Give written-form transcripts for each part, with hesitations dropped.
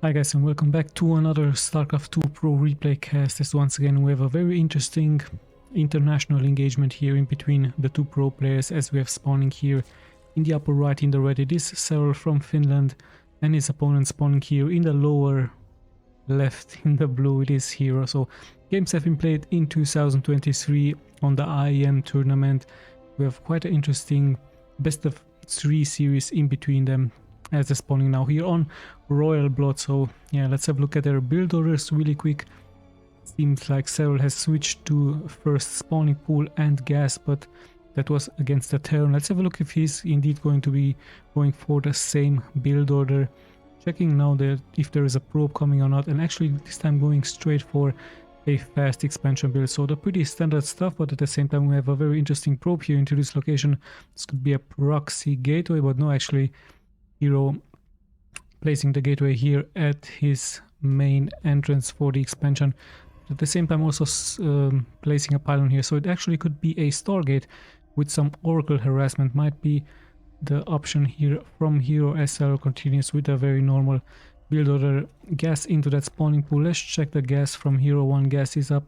Hi guys, and welcome back to another Starcraft 2 Pro replay cast. As once again we have a very interesting international engagement here in between the two pro players, as we have spawning here in the upper right in the red. It is SERRAL from Finland and his opponent spawning here in the lower left in the blue. It is Hero. So games have been played in 2023 on the IEM tournament. We have quite an interesting best of 3 series in between them, as they're spawning now here on Royal Blood. So yeah, let's have a look at their build orders really quick. Seems like SERRAL has switched to first spawning pool and gas, but that was against the Terran. Let's have a look if he's indeed going to be going for the same build order. Checking now that if there is a probe coming or not, and actually this time going straight for a fast expansion build. So the pretty standard stuff, but at the same time we have a very interesting probe here into this location. This could be a proxy gateway, but no, actually Hero placing the gateway here at his main entrance for the expansion. At the same time also placing a pylon here, so it actually could be a Stargate with some Oracle harassment. Might be the option here from Hero as SERRAL continues with a very normal build order. Gas into that spawning pool. Let's check the gas from Hero. 1 gas is up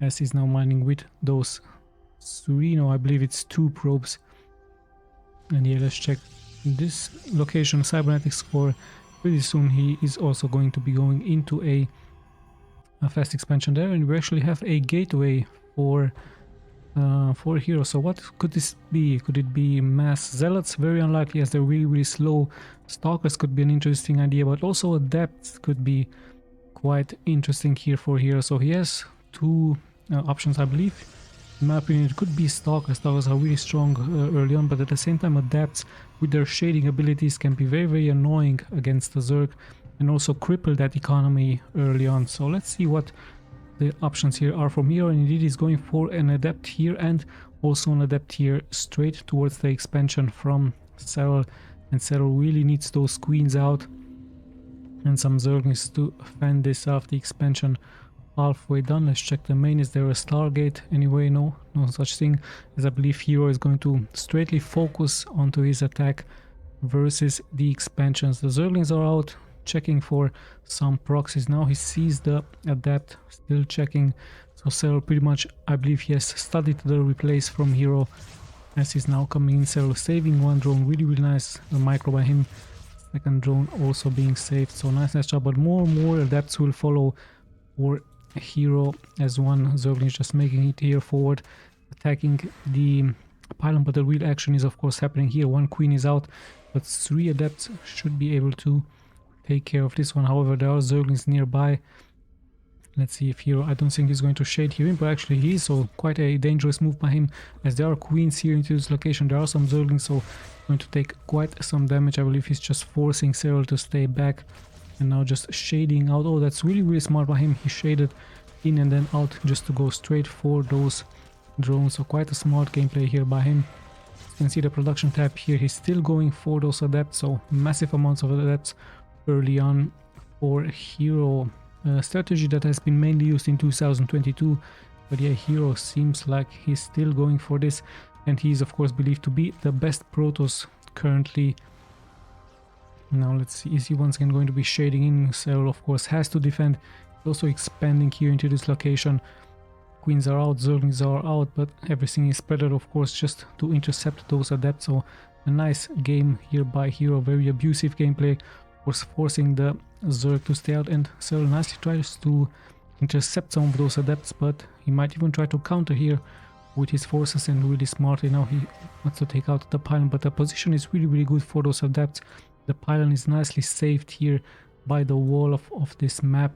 as he's now mining with those 3, no, I believe it's 2 probes. And yeah, let's check this location, cybernetics core. Pretty soon he is also going to be going into a fast expansion there, and we actually have a gateway for Hero. So what could this be? Could it be mass zealots? Very unlikely, as they're really slow. Stalkers could be an interesting idea, but also adepts could be quite interesting here for Hero. So he has 2 options, I believe. In my opinion, it could be Stalkers. Stalkers are really strong early on, but at the same time adepts with their shading abilities can be very annoying against the Zerg and also cripple that economy early on. So let's see what the options here are from Hero, and indeed he's going for an adept here and also an adept here straight towards the expansion from SERRAL, and SERRAL really needs those queens out and some Zerglings to fend this off. The expansion halfway done. Let's check the main. Is there a Stargate? Anyway, no such thing, as I believe Hero is going to straightly focus onto his attack versus the expansions. The Zerglings are out checking for some proxies. Now he sees the adept, still checking. So SERRAL pretty much, I believe he has studied the replays from Hero as he's now coming in. SERRAL saving 1 drone, really nice micro by him. Second drone also being saved, so nice job. But more adepts will follow for Hero, as 1 Zergling is just making it here forward, attacking the pylon. But the real action is of course happening here. 1 queen is out, but 3 adepts should be able to take care of this one. However, there are Zerglings nearby. Let's see if Hero, I don't think he's going to shade here in, but actually he is, so quite a dangerous move by him, as there are queens here into this location. There are some Zerglings, so going to take quite some damage. I believe he's just forcing SERRAL to stay back and now just shading out. Oh, that's really smart by him. He shaded in and then out just to go straight for those drones, so quite a smart gameplay here by him. You can see the production tab here, he's still going for those adepts, so massive amounts of adepts early on for Hero. Strategy that has been mainly used in 2022, but yeah, Hero seems like he's still going for this, and he's of course believed to be the best Protoss currently. Now let's see, is he once again going to be shading in? SERRAL of course has to defend. He's also expanding here into this location. Queens are out, Zerglings are out, but everything is spread out of course just to intercept those adepts. So a nice game here by Hero, very abusive gameplay, was forcing the Zerg to stay out, and SERRAL nicely tries to intercept some of those adepts, but he might even try to counter here with his forces, and really smartly now he wants to take out the pylon. But the position is really good for those adepts. The pylon is nicely saved here by the wall of this map,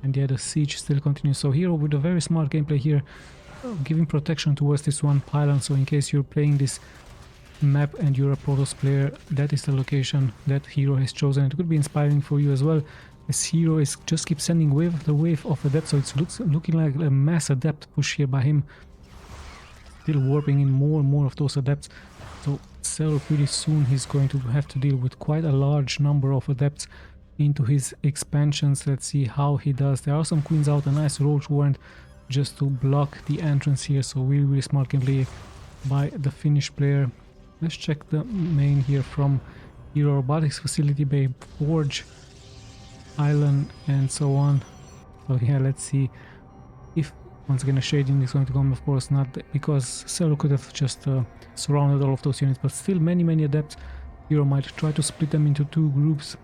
and yeah, the siege still continues. So Hero with a very smart gameplay here, giving protection towards this 1 pylon, so in case you're playing this map and you're a Protoss player, that is the location that Hero has chosen. It could be inspiring for you as well, as Hero is just keep sending wave of adepts, so it's looking like a mass adept push here by him, still warping in more and more of those adepts. So SERRAL pretty soon he's going to have to deal with quite a large number of adepts into his expansions. Let's see how he does. There are some queens out, a nice roach warrant just to block the entrance here, so really smart gameplay by the Finnish player. Let's check the main here from Hero Robotics Facility Bay Forge. island and so on. So yeah, let's see if once again a shading is going to come. Of course not, because SERRAL could have just surrounded all of those units, but still many adepts. Hero might try to split them into two groups.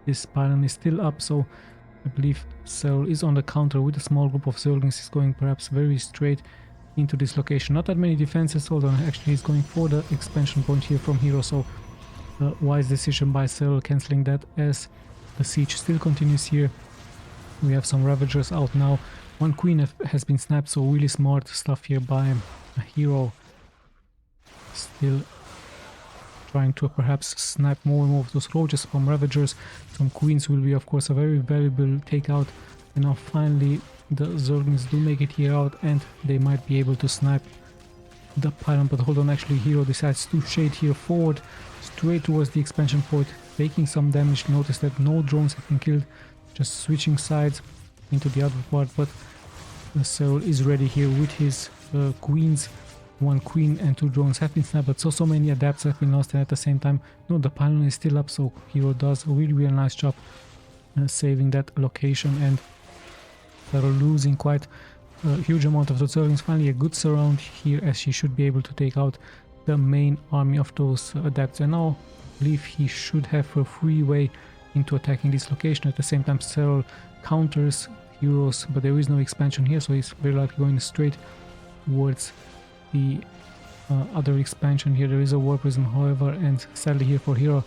This pylon is still up, so I believe SERRAL is on the counter with a small group of Zerglings. He's going perhaps very straight into this location. Not that many defenses, although actually he's going for the expansion point here from Hero, so wise decision by SERRAL cancelling that as the siege still continues here. We have some Ravagers out now. One queen has been snapped, so really smart stuff here by Hero. Still trying to perhaps snap more and more of those roaches from Ravagers. Some queens will be of course a very valuable takeout. And now finally the Zerglings do make it here out, and they might be able to snipe the pylon. But hold on, actually Hero decides to shade here forward straight towards the expansion point, taking some damage. Notice that no drones have been killed, just switching sides into the other part. But SERRAL is ready here with his queens. One queen and two drones have been snapped, but so many adepts have been lost, and at the same time, no, the pylon is still up, so Hero does a really nice job saving that location, and they're losing quite a huge amount of the Zerglings. Finally a good surround here, as she should be able to take out the main army of those adepts, and now I believe he should have a free way into attacking this location. At the same time SERRAL counters Heroes, but there is no expansion here, so he's very likely going straight towards the other expansion here. There is a war prism, however, and sadly here for Hero,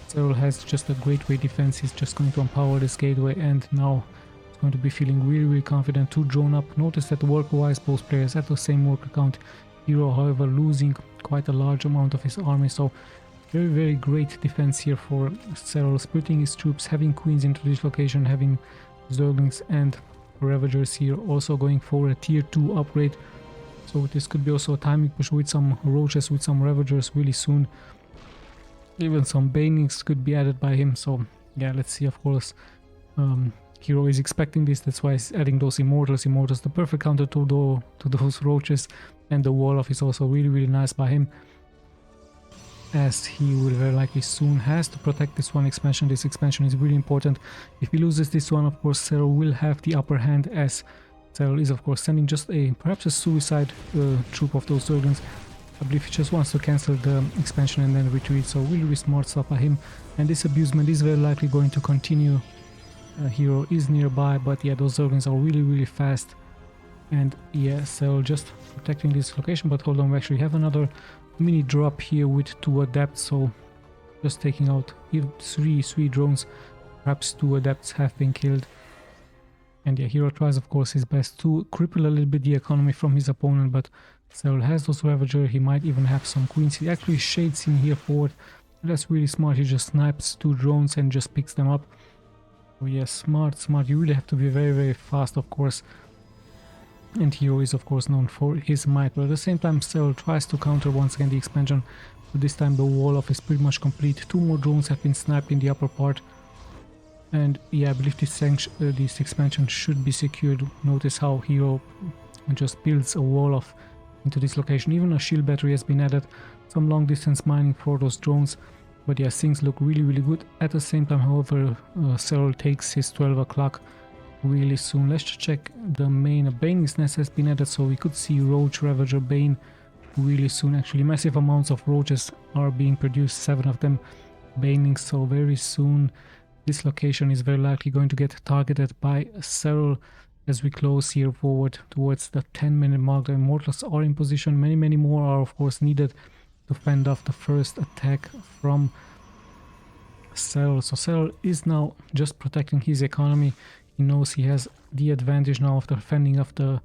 SERRAL has just a gateway defense. He's just going to empower this gateway, and now it's going to be feeling really confident to drone up. Notice that work-wise both players have the same worker count. Hero, however, losing quite a large amount of his army, so very great defense here for SERRAL, splitting his troops, having queens into this location, having Zerglings and Ravagers here, also going for a tier 2 upgrade. So this could be also a timing push with some roaches, with some Ravagers really soon. Even some banings could be added by him. So yeah, let's see. Of course Hero is expecting this, that's why he's adding those immortals. The perfect counter to those roaches, and the wall off is also really nice by him, as he will very likely soon has to protect this one expansion. This expansion is really important. If he loses this one, of course SERRAL will have the upper hand, as SERRAL is of course sending just perhaps a suicide troop of those Zerglings. I believe he just wants to cancel the expansion and then retreat, so really smart stuff by him. And this abusement is very likely going to continue. Hero is nearby, but yeah, those Zerglings are really fast. And yeah, SERRAL just protecting this location. But hold on, we actually have another mini drop here with 2 adepts, so just taking out 3 drones. Perhaps 2 adepts have been killed. And yeah, Hero tries of course his best to cripple a little bit the economy from his opponent, but SERRAL has those Ravager. He might even have some queens. He actually shades in here forward. That's really smart. He just snipes 2 drones and just picks them up. So yeah, smart. You really have to be very fast, of course. And Hero is of course known for his might, but at the same time SERRAL tries to counter once again the expansion. But this time the wall off is pretty much complete. 2 more drones have been sniped in the upper part. And yeah, I believe this expansion should be secured. Notice how Hero just builds a wall off into this location. Even a shield battery has been added. Some long distance mining for those drones. But yeah, things look really good. At the same time, however, SERRAL takes his 12 o'clock really soon. Let's just check the main. A Bane's Nest has been added, so we could see Roach, Ravager, Bane really soon. Actually, massive amounts of roaches are being produced, 7 of them baning, so very soon this location is very likely going to get targeted by SERRAL. As we close here forward towards the 10-minute mark, the Immortals are in position. Many more are of course needed to fend off the first attack from SERRAL. So SERRAL is now just protecting his economy. He knows he has the advantage now after fending off the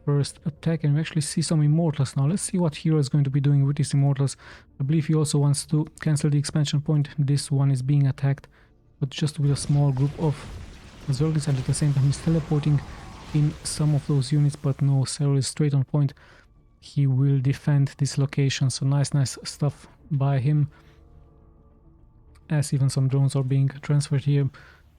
first attack, and we actually see some Immortals now. Let's see what Hero is going to be doing with his Immortals. I believe he also wants to cancel the expansion point. This one is being attacked, but just with a small group of Zerglings, and at the same time he's teleporting in some of those units, but no, SERRAL is straight on point. He will defend this location, so nice stuff by him, as even some drones are being transferred here.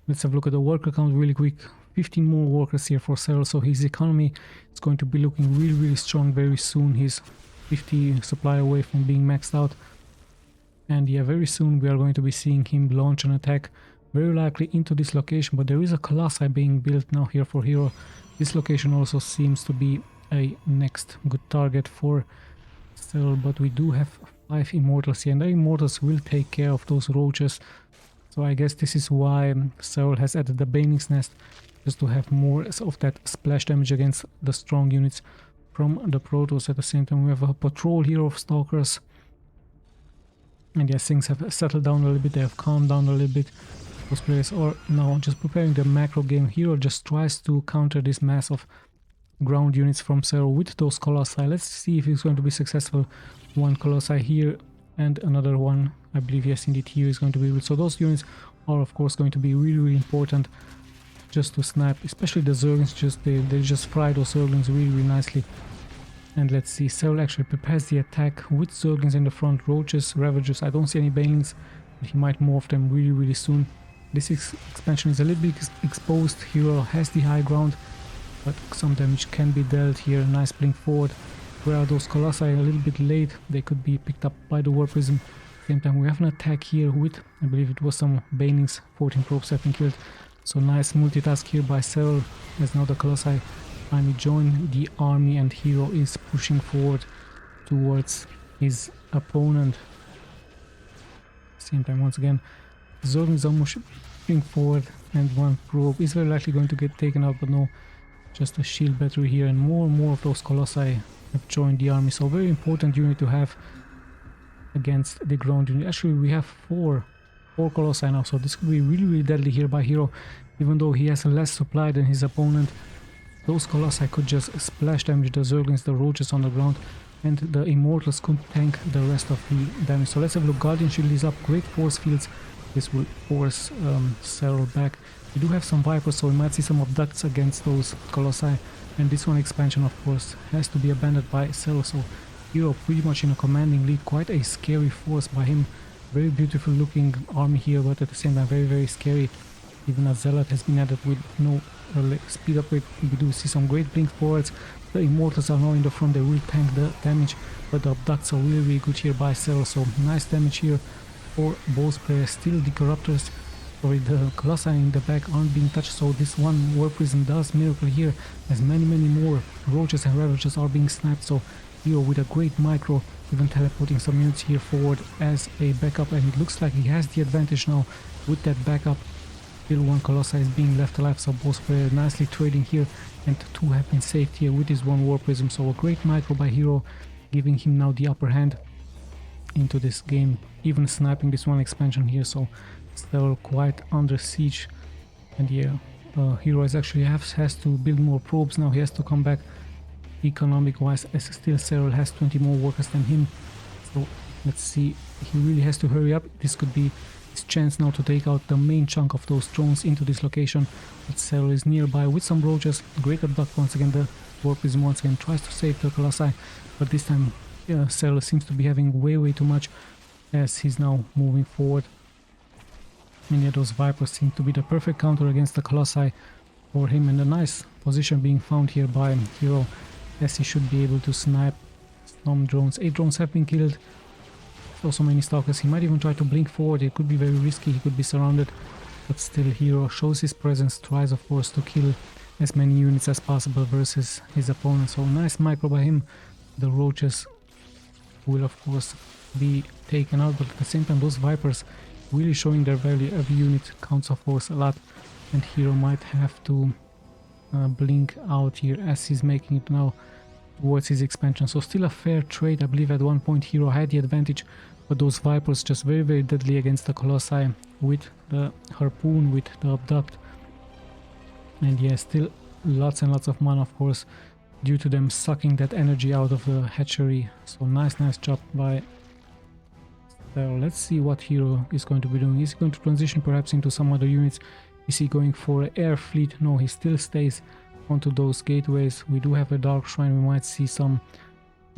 Let's have a look at the worker count really quick. 15 more workers here for SERRAL, so his economy is going to be looking really strong very soon. He's 50 supply away from being maxed out, and yeah, very soon we are going to be seeing him launch an attack very likely into this location, but there is a Colossi being built now here for Hero. This location also seems to be a next good target for SERRAL, but we do have 5 Immortals here, and the Immortals will take care of those roaches. So I guess this is why SERRAL has added the Baning's Nest, just to have more of that splash damage against the strong units from the Protoss. At the same time, we have a patrol here of Stalkers. And yes, things have settled down a little bit, they have calmed down a little bit. Those players are now just preparing the macro game. Hero just tries to counter this mass of ground units from SERRAL with those Colossi. Let's see if he's going to be successful. One Colossi here and another one, I believe, yes indeed, here is going to be built. So those units are of course going to be really important just to snipe, especially the Zerglings. They just fry those Zerglings really nicely. And let's see, SERRAL actually prepares the attack with Zerglings in the front, Roaches, Ravagers. I don't see any Banelings, but he might morph them really soon. This expansion is a little bit exposed. Hero has the high ground, but some damage can be dealt here. Nice blink forward. Where are those Colossi? A little bit late. They could be picked up by the War Prism. Same time, we have an attack here with, I believe it was some Banelings. 14 probes have been killed. So nice multitask here by SERRAL, as now the Colossi finally join the army and Hero is pushing forward towards his opponent. Same time, once again, Zerglings are pushing forward, and one probe is very likely going to get taken out, but no, just a shield battery here, and more of those Colossi have joined the army. So very important unit to have against the ground unit. Actually, we have four Colossi now, so this could be really deadly here by Hero. Even though he has less supply than his opponent, those Colossi could just splash damage the Zerglings, the Roaches on the ground, and the Immortals could tank the rest of the damage. So let's have a look. Guardian Shield is up, great force fields. This will force SERRAL back. We do have some Vipers, so we might see some abducts against those Colossi. And this one expansion, of course, has to be abandoned by SERRAL. So Hero pretty much in a commanding lead, quite a scary force by him. Very beautiful looking army here, but at the same time very scary. Even a Zealot has been added with no speed upgrade. We do see some great blink forwards. The Immortals are now in the front, they will tank the damage, but the abducts are really good here by SERRAL. So nice damage here for both players. Still the Corruptors, sorry, the Colossi in the back aren't being touched, so this one War Prism does miracle here, as many more Roaches and Ravagers are being sniped. So Hero with a great micro, even teleporting some units here forward as a backup, and it looks like he has the advantage now with that backup. Still one Colossi is being left alive, so both players nicely trading here, and 2 have been saved here with this one War Prism. So a great micro by Hero, giving him now the upper hand into this game, even sniping this one expansion here. So still quite under siege, and yeah, Hero actually has to build more probes now. He has to come back economic wise, as still SERRAL has 20 more workers than him. So let's see, he really has to hurry up. This could be his chance now to take out the main chunk of those drones into this location. But SERRAL is nearby with some Roaches. Great abduct once again. The War Prism once again tries to save the Colossi, but this time SERRAL seems to be having way too much as he's now moving forward. And yeah, those Vipers seem to be the perfect counter against the Colossi for him, and a nice position being found here by Hero, as he should be able to snipe some drones. 8 drones have been killed. Also many Stalkers. He might even try to blink forward. It could be very risky. He could be surrounded. But still, Hero shows his presence. Tries, of course, to kill as many units as possible versus his opponent. So nice micro by him. The Roaches will, of course, be taken out. But at the same time, those Vipers really showing their value. Every unit counts, of course, a lot. And Hero might have to blink out here as he's making it now towards his expansion. So still a fair trade. I believe at one point Hero had the advantage, but those Vipers just very deadly against the Colossi with the Harpoon, with the Abduct. And yeah, still lots and lots of mana, of course, due to them sucking that energy out of the hatchery. So nice job by SERRAL. Let's see what Hero is going to be doing. Is he going to transition perhaps into some other units? Is he going for an air fleet? No, he still stays onto those gateways. We do have a Dark Shrine. We might see some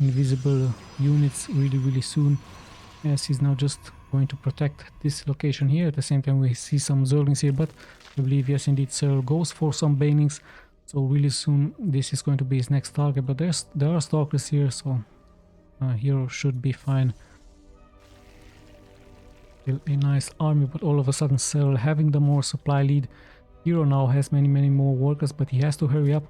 invisible units really soon, as he's now just going to protect this location here. At the same time, we see some Zerglings here, but I believe, yes indeed, SERRAL goes for some Banings. So really soon this is going to be his next target, but there are Stalkers here, so Hero should be fine. Still a nice army, but all of a sudden SERRAL having the more supply lead. Hero now has many more workers, but he has to hurry up.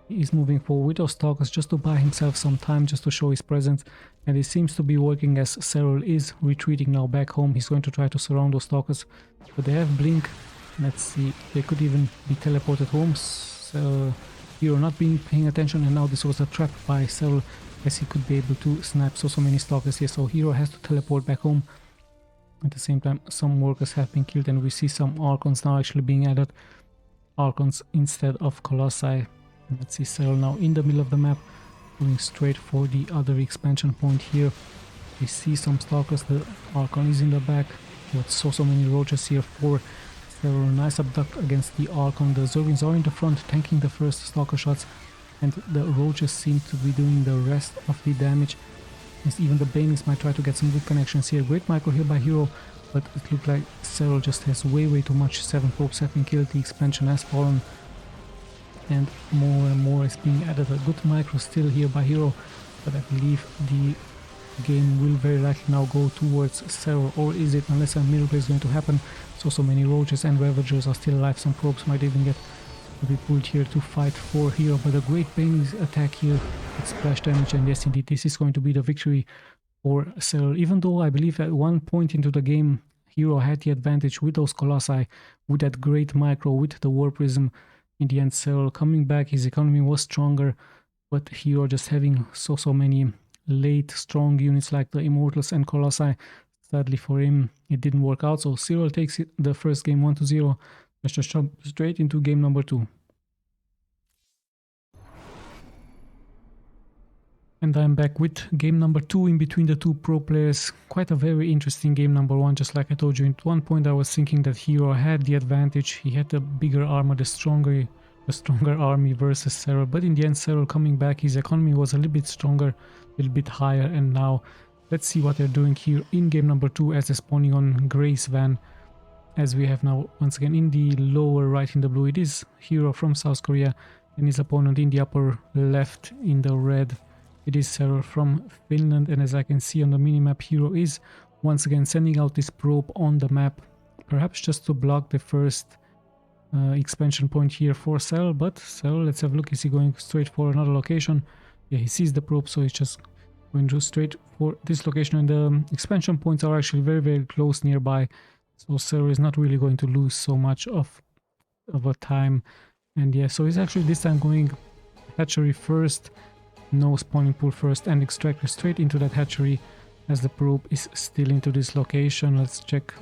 He is moving forward with those stalkers just to buy himself some time, just to show his presence, and it seems to be working as SERRAL is retreating now back home. He's going to try to surround those stalkers, but they have blink. Let's see, they could even be teleported home. So Hero not paying attention, and now this was a trap by SERRAL, as he could be able to snap so many stalkers here. So Hero has to teleport back home. At the same time, some workers have been killed, and we see some Archons now actually being added. Archons instead of Colossi. Let's see, SERRAL now in the middle of the map, going straight for the other expansion point here. We see some stalkers, the Archon is in the back, but so many roaches here for SERRAL. Nice abduct against the Archon. The Zerglings are in the front, tanking the first stalker shots, and the roaches seem to be doing the rest of the damage. As even the Banelings might try to get some good connections here. Great micro here by Hero, but it looked like SERRAL just has way too much. 7 probes have been killed, the expansion has fallen, and more is being added. A good micro still here by Hero, but I believe the game will very likely now go towards SERRAL, or is it, unless a miracle is going to happen. So many roaches and ravagers are still alive. Some probes might even get to be pulled here to fight for Hero, but a great Banelings attack here with splash damage, and yes indeed, this is going to be the victory for SERRAL. Even though I believe at one point into the game Hero had the advantage with those Colossi, with that great micro, with the War Prism. In the end, SERRAL coming back, his economy was stronger, but Hero just having so many late strong units like the Immortals and Colossi. Sadly for him, it didn't work out, so SERRAL takes the first game 1-0. Let's just jump straight into game number 2. And I'm back with game number 2 in between the two pro players. Quite a very interesting game number 1, just like I told you. At one point I was thinking that Hero had the advantage. He had the bigger armor, the stronger army versus SERRAL. But in the end, SERRAL coming back, his economy was a little bit stronger, a little bit higher. And now let's see what they're doing here in game number 2 as they're spawning on Grace Van. As we have now, once again, in the lower right in the blue, it is Hero from South Korea, and his opponent in the upper left in the red, it is SERRAL from Finland. And as I can see on the minimap, Hero is once again sending out this probe on the map, perhaps just to block the first expansion point here for SERRAL. But SERRAL, let's have a look, is he going straight for another location? Yeah, he sees the probe, so he's just going to straight for this location, and the expansion points are actually very close nearby. So SERRAL is not really going to lose so much of a time. And yeah, so he's actually this time going hatchery first, no spawning pool first, and extractor straight into that hatchery as the probe is still into this location. Let's check.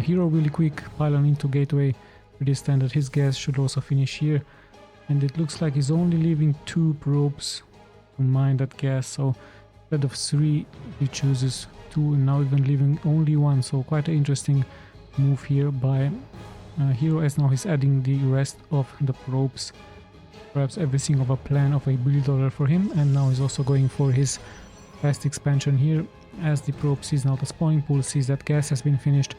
Hero really quick, pylon into gateway, pretty standard. His gas should also finish here. And it looks like he's only leaving 2 probes to mine that gas. So instead of 3, he chooses 2, and now even leaving only 1. So quite an interesting move here by Hero, as now he's adding the rest of the probes. Perhaps everything of a plan of a build order for him, and now he's also going for his fast expansion here as the probe sees now the spawning pool, sees that gas has been finished.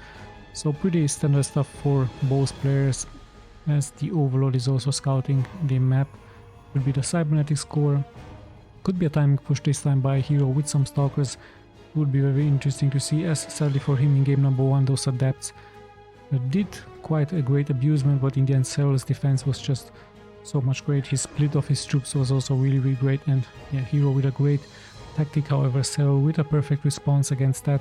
So pretty standard stuff for both players, as the Overlord is also scouting the map. Could be the cybernetics core, could be a timing push this time by Hero with some stalkers. Would be very interesting to see, as sadly for him in game number 1 those adepts did quite a great abusement, but in the end SERRAL's defense was just so much great. His split of his troops was also really great, and yeah, Hero with a great tactic. However, SERRAL with a perfect response against that.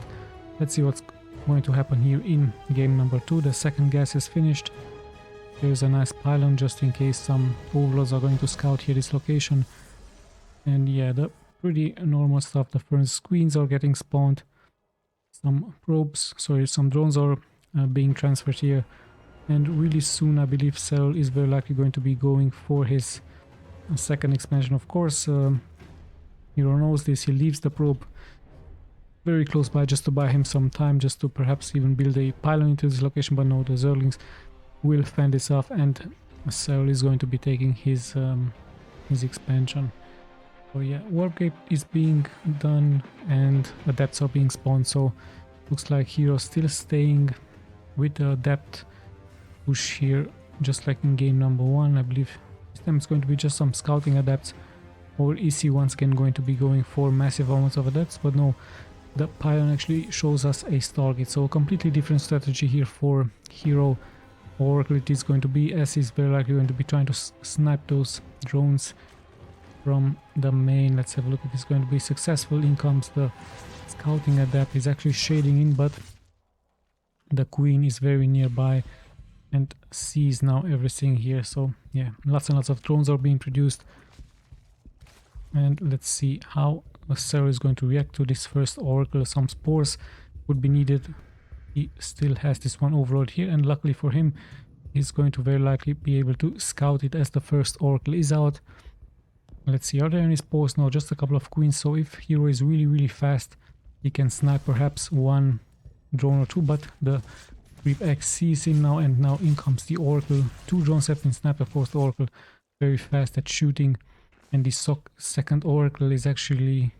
Let's see what's going to happen here in game number 2. The second gas is finished. There's a nice pylon just in case some overlords are going to scout here this location. And yeah, the pretty normal stuff. The first screens are getting spawned. Some drones are being transferred here. And really soon, I believe SERRAL is very likely going to be going for his second expansion. Of course, Hero knows this. He leaves the probe very close by just to buy him some time, just to perhaps even build a pylon into this location. But no, the Zerglings will fend this off, and SERRAL is going to be taking his expansion. So yeah, warp gate is being done and adepts are being spawned. So looks like Hero still staying with the adept push here, just like in game number 1. I believe this time it's going to be just some scouting adepts, or is he once again going to be going for massive amounts of adepts? But no, the pylon actually shows us a Stargate. So a completely different strategy here for Hero. Oracle it is going to be, as he's very likely going to be trying to snipe those drones from the main. Let's have a look if it's going to be successful. In comes the scouting adept. He's actually shading in, but the queen is very nearby and sees now everything here. So yeah, lots and lots of drones are being produced. And let's see how the SERRAL is going to react to this first Oracle. Some spores would be needed. He still has this one overload here, and luckily for him, he's going to very likely be able to scout it as the first Oracle is out. Let's see, are there any spores? No, just a couple of queens. So if Hero is really fast, he can snipe perhaps one drone or two, but the Creep X sees him now, and now in comes the Oracle. Two drones have been sniped. Of course, the Oracle very fast at shooting, and the second Oracle is actually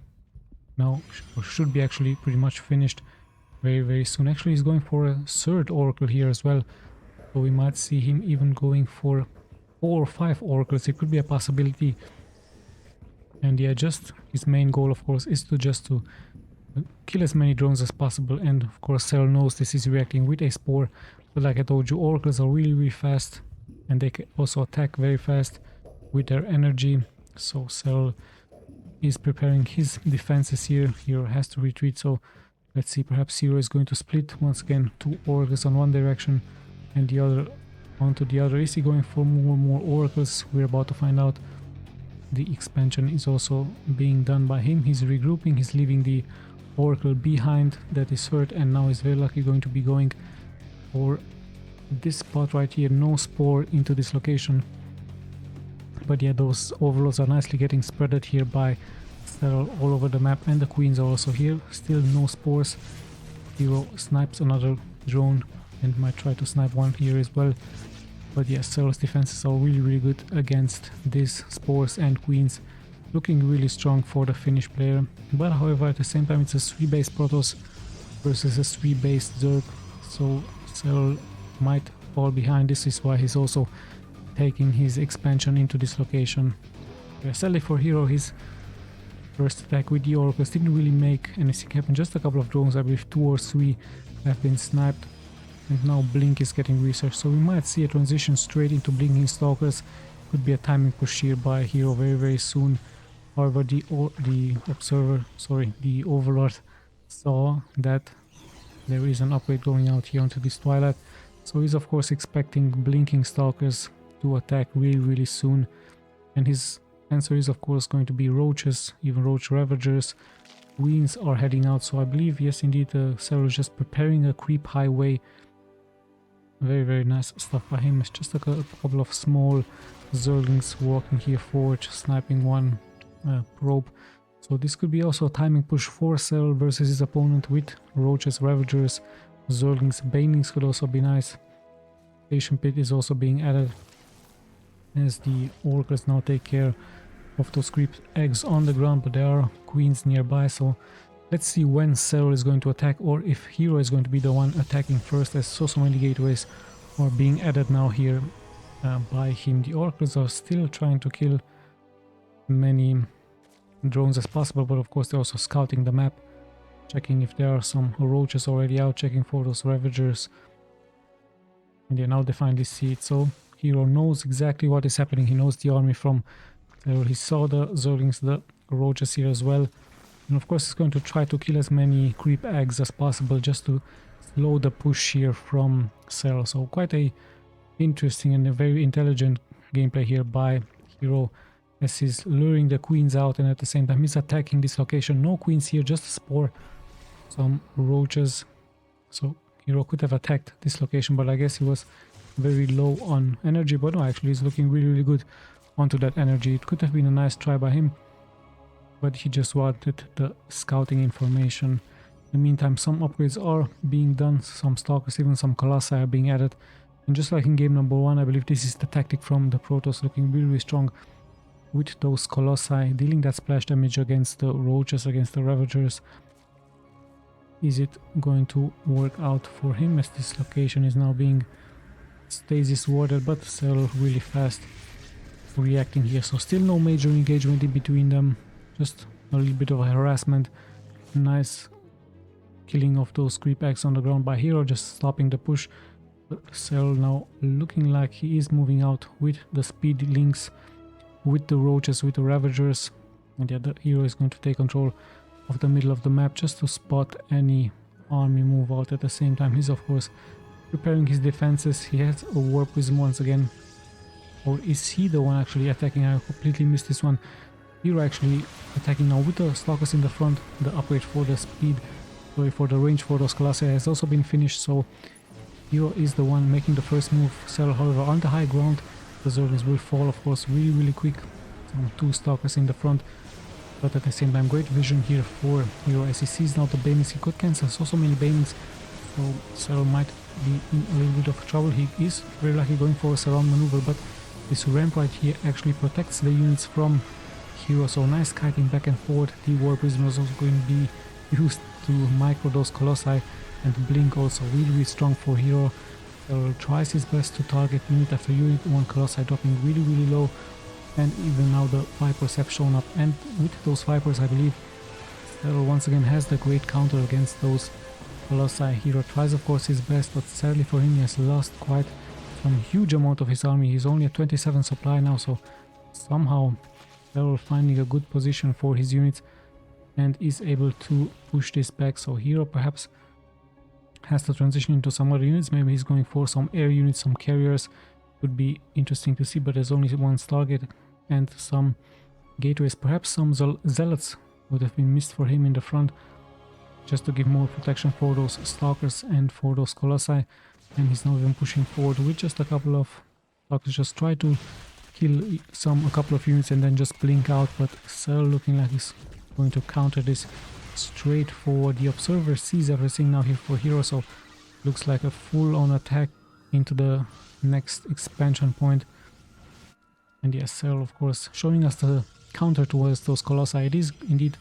now, or should be actually pretty much finished very soon. Actually, he's going for a third Oracle here as well, so we might see him even going for 4 or 5 Oracles. It could be a possibility. And yeah, just his main goal, of course, is to kill as many drones as possible. And of course, SERRAL knows this is reacting with a spore, but like I told you, Oracles are really fast, and they can also attack very fast with their energy. So SERRAL is preparing his defenses here. Hero has to retreat, so let's see, perhaps Hero is going to split once again. 2 Oracles on one direction and the other onto the other. Is he going for more Oracles? We're about to find out. The expansion is also being done by him. He's regrouping, he's leaving the Oracle behind that is hurt, and now he's very likely going to be going for this spot right here. No spore into this location. But yeah, those overloads are nicely getting spreaded here by SERRAL all over the map, and the queens are also here. Still no spores. Hero snipes another drone and might try to snipe one here as well. But yeah, SERRAL's defenses are really good against these spores and queens. Looking really strong for the Finnish player. But however, at the same time, it's a 3-base Protoss versus a 3-base Zerg. So SERRAL might fall behind. This is why he's also taking his expansion into this location. Sadly for Hero, his first attack with the Oracles didn't really make anything happen. Just a couple of drones, I believe 2 or 3 have been sniped. And now Blink is getting researched, so we might see a transition straight into Blinking Stalkers. Could be a timing push here by Hero very soon. However, the Overlord saw that there is an upgrade going out here onto this Twilight. So he's of course expecting Blinking Stalkers to attack really soon. And his answer is of course going to be Roaches, even Roach Ravagers. Queens are heading out, so I believe, yes indeed, SERRAL is just preparing a creep highway. Very nice stuff by him. It's just like a couple of small Zerglings walking here forward, sniping one probe. So this could be also a timing push for SERRAL versus his opponent with Roaches, Ravagers, Zerglings. Banelings could also be nice. Station Pit is also being added as the Oracles now take care of those creep eggs on the ground, but there are queens nearby, so let's see when SERRAL is going to attack, or if Hero is going to be the one attacking first, as so many gateways are being added now here by him. The Oracles are still trying to kill many drones as possible, but of course they're also scouting the map, checking if there are some Roaches already out, checking for those Ravagers. And yeah, now they finally see it, so Hero knows exactly what is happening. He knows the army from SERRAL. He saw the Zerglings, the Roaches here as well. And of course he's going to try to kill as many creep eggs as possible just to slow the push here from SERRAL. So quite a interesting and a very intelligent gameplay here by Hero, as he's luring the queens out and at the same time he's attacking this location. No queens here, just a spore, some Roaches. So Hero could have attacked this location, but I guess he was very low on energy. But no, actually he's looking really good onto that energy. It could have been a nice try by him, but he just wanted the scouting information. In the meantime, some upgrades are being done, some Stalkers, even some Colossi are being added. And just like in game number 1, I believe this is the tactic from the Protoss, looking really strong with those Colossi, dealing that splash damage against the Roaches, against the Ravagers. Is it going to work out for him, as this location is now being stasis warded, but SERRAL really fast reacting here. So still no major engagement in between them, just a little bit of a harassment. Nice killing of those creep eggs on the ground by Hero, just stopping the push. But SERRAL now looking like he is moving out with the speed links, with the roaches, with the ravagers. And yeah, the Hero is going to take control of the middle of the map just to spot any army move out. At the same time, he's of course preparing his defenses. He has a Warp Prism once again. Or is he the one actually attacking? I completely missed this one. Hero actually attacking now with the Stalkers in the front. The upgrade for the speed, sorry, for the range for those Colossi has also been finished, so Hero is the one making the first move. SERRAL, however, on the high ground. The Zerglings will fall, of course, really quick. Two Stalkers in the front, but at the same time, great vision here for Hero as he sees now the Banelings. He could cancel so many Banelings, so SERRAL might be in a little bit of trouble. He is very lucky going for a surround maneuver, but this ramp right here actually protects the units from Hero, so nice kiting back and forth. The Warp Prism is also going to be used to micro those Colossi, and Blink also really strong for Hero. SERRAL tries his best to target unit after unit, one Colossi dropping really low, and even now the Vipers have shown up, and with those Vipers I believe SERRAL once again has the great counter against those Colossi. Hero tries of course his best, but sadly for him he has lost quite some huge amount of his army. He's only at 27 supply now, so somehow SERRAL finding a good position for his units and is able to push this back. So Hero perhaps has to transition into some other units. Maybe he's going for some air units, some carriers. Would be interesting to see, but there's only one target and some gateways. Perhaps some zealots would have been missed for him in the front, just to give more protection for those Stalkers and for those Colossi. And he's now even pushing forward with just a couple of Stalkers. Just try to kill a couple of units and then just blink out, but SERRAL looking like he's going to counter this straight forward. The Observer sees everything now here for Hero, so looks like a full-on attack into the next expansion point. And yes, SERRAL of course showing us the counter towards those Colossi. It is indeed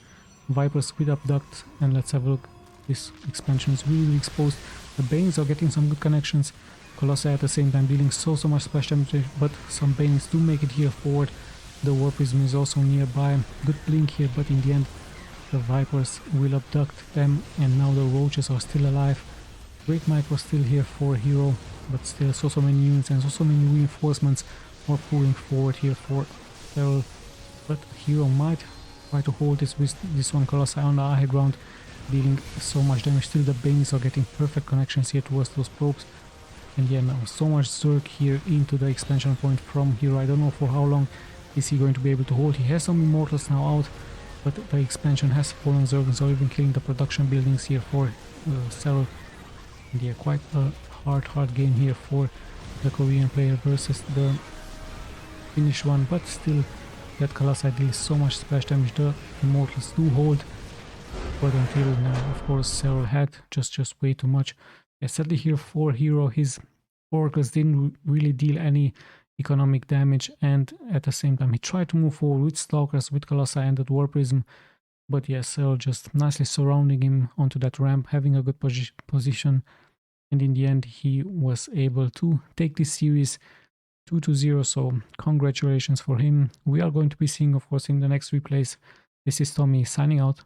Vipers with Abduct, and let's have a look. This expansion is really exposed. The Banelings are getting some good connections. Colossi at the same time dealing so much splash damage, but some Banelings do make it here forward. The Warp Prism is also nearby. Good blink here, but in the end the Vipers will abduct them, and now the Roaches are still alive. Great micro still here for Hero, but still so many units and so many reinforcements are pouring forward here for SERRAL. But Hero might try to hold this with this one Colossi on the high ground, dealing so much damage. Still the Banelings are getting perfect connections here towards those probes. And yeah, now so much Zerg here into the expansion point from Hero. I don't know for how long is he going to be able to hold. He has some Immortals now out, but the expansion has fallen. Zerglings are even killing the production buildings here for SERRAL. And yeah, quite a hard game here for the Korean player versus the Finnish one, but still that Colossi deals so much splash damage. The Immortals do hold, but until now of course SERRAL had just way too much. Yeah, sadly here for Hero, his Oracles didn't really deal any economic damage, and at the same time he tried to move forward with Stalkers, with Colossi and that Warp Prism, but yes, SERRAL just nicely surrounding him onto that ramp, having a good position, and in the end he was able to take this series 2-0, so congratulations for him. We are going to be seeing of course in the next replays. This is Tommy signing out.